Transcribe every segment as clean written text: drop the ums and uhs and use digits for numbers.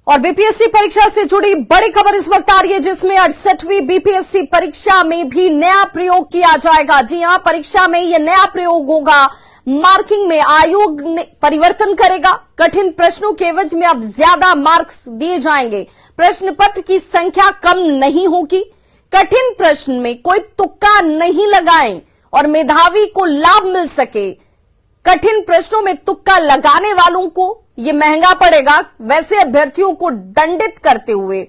और बीपीएससी परीक्षा से जुड़ी बड़ी खबर इस वक्त आ रही है, जिसमें 68वीं बीपीएससी परीक्षा में भी नया प्रयोग किया जाएगा। जी हां, परीक्षा में यह नया प्रयोग होगा। मार्किंग में आयोग ने परिवर्तन करेगा। कठिन प्रश्नों के एवज में अब ज्यादा मार्क्स दिए जाएंगे। प्रश्न पत्र की संख्या कम नहीं होगी। कठिन प्रश्न में कोई तुक्का नहीं लगाएं और मेधावी को लाभ मिल सके। कठिन प्रश्नों में तुक्का लगाने वालों को यह महंगा पड़ेगा। वैसे अभ्यर्थियों को दंडित करते हुए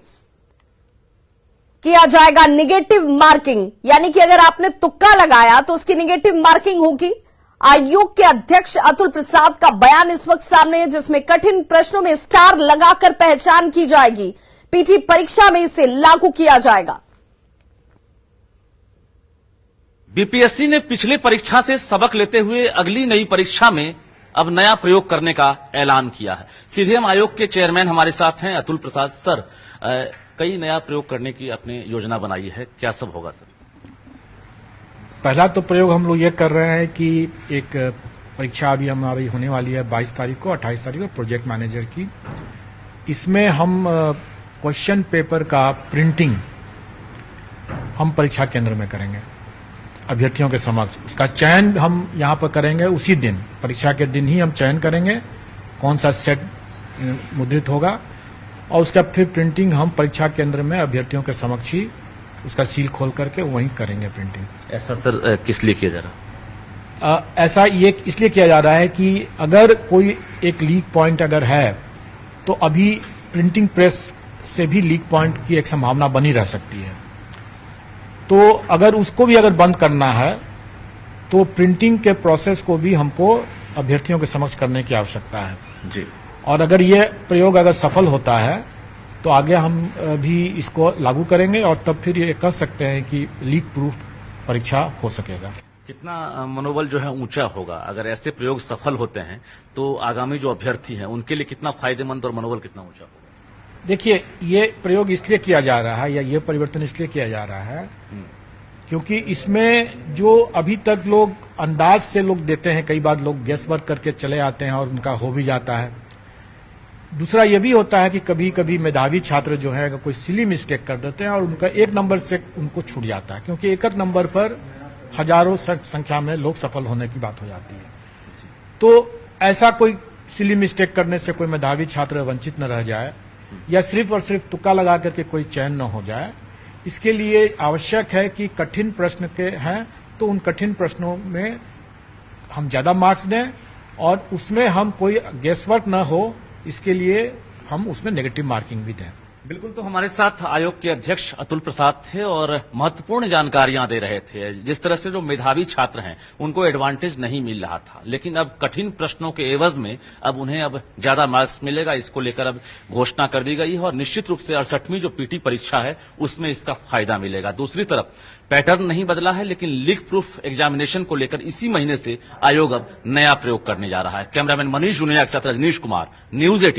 किया जाएगा निगेटिव मार्किंग, यानी कि अगर आपने तुक्का लगाया तो उसकी निगेटिव मार्किंग होगी। आयोग के अध्यक्ष अतुल प्रसाद का बयान इस वक्त सामने है, जिसमें कठिन प्रश्नों में स्टार लगाकर पहचान की जाएगी। पीटी परीक्षा में इसे लागू किया जाएगा। बीपीएससी ने पिछले परीक्षा से सबक लेते हुए अगली नई परीक्षा में अब नया प्रयोग करने का ऐलान किया है। सीधे हम आयोग के चेयरमैन हमारे साथ हैं अतुल प्रसाद। सर, कई नया प्रयोग करने की अपनी योजना बनाई है, क्या सब होगा सर? पहला तो प्रयोग हम लोग ये कर रहे हैं कि एक परीक्षा अभी हमारी होने वाली है 22 तारीख को, 28 तारीख को प्रोजेक्ट मैनेजर की। इसमें हम क्वेश्चन पेपर का प्रिंटिंग हम परीक्षा केंद्र में करेंगे अभ्यर्थियों के समक्ष। उसका चयन हम यहां पर करेंगे उसी दिन, परीक्षा के दिन ही हम चयन करेंगे कौन सा सेट मुद्रित होगा, और उसका फिर प्रिंटिंग हम परीक्षा केंद्र में अभ्यर्थियों के समक्ष ही उसका सील खोल करके वहीं करेंगे प्रिंटिंग। ऐसा सर किस लिए किया जा रहा है? ऐसा ये इसलिए किया जा रहा है कि अगर कोई एक लीक पॉइंट अगर है तो अभी प्रिंटिंग प्रेस से भी लीक पॉइंट की एक संभावना बनी रह सकती है। तो अगर उसको भी अगर बंद करना है तो प्रिंटिंग के प्रोसेस को भी हमको अभ्यर्थियों के समक्ष करने की आवश्यकता है जी। और अगर ये प्रयोग अगर सफल होता है तो आगे हम भी इसको लागू करेंगे और तब फिर ये कह सकते हैं कि लीक प्रूफ परीक्षा हो सकेगा। कितना मनोबल जो है ऊंचा होगा अगर ऐसे प्रयोग सफल होते हैं तो आगामी जो अभ्यर्थी हैं उनके लिए कितना फायदेमंद और मनोबल कितना ऊंचा होगा? देखिए, ये प्रयोग इसलिए किया जा रहा है या ये परिवर्तन इसलिए किया जा रहा है क्योंकि इसमें जो अभी तक लोग अंदाज से लोग देते हैं, कई बार लोग गेस वर्क करके चले आते हैं और उनका हो भी जाता है। दूसरा ये भी होता है कि कभी कभी मेधावी छात्र जो है अगर कोई सिली मिस्टेक कर देते हैं और उनका एक नंबर से उनको छूट जाता है, क्योंकि एक नंबर पर हजारों संख्या में लोग सफल होने की बात हो जाती है। तो ऐसा कोई सिली मिस्टेक करने से कोई मेधावी छात्र वंचित न रह जाए या सिर्फ और सिर्फ तुक्का लगा करके कोई चयन न हो जाए, इसके लिए आवश्यक है कि कठिन प्रश्न के हैं तो उन कठिन प्रश्नों में हम ज्यादा मार्क्स दें और उसमें हम कोई गेसवर्क न हो, इसके लिए हम उसमें नेगेटिव मार्किंग भी दें। बिल्कुल, तो हमारे साथ आयोग के अध्यक्ष अतुल प्रसाद थे और महत्वपूर्ण जानकारियां दे रहे थे। जिस तरह से जो मेधावी छात्र हैं उनको एडवांटेज नहीं मिल रहा था, लेकिन अब कठिन प्रश्नों के एवज में अब उन्हें अब ज्यादा मार्क्स मिलेगा, इसको लेकर अब घोषणा कर दी गई है और निश्चित रूप से 68वीं जो पीटी परीक्षा है उसमें इसका फायदा मिलेगा। दूसरी तरफ पैटर्न नहीं बदला है, लेकिन लीक प्रूफ एग्जामिनेशन को लेकर इसी महीने से आयोग अब नया प्रयोग करने जा रहा है। कैमरामैन मनीष जुनेजा के साथ रजनीश कुमार, न्यूज 18।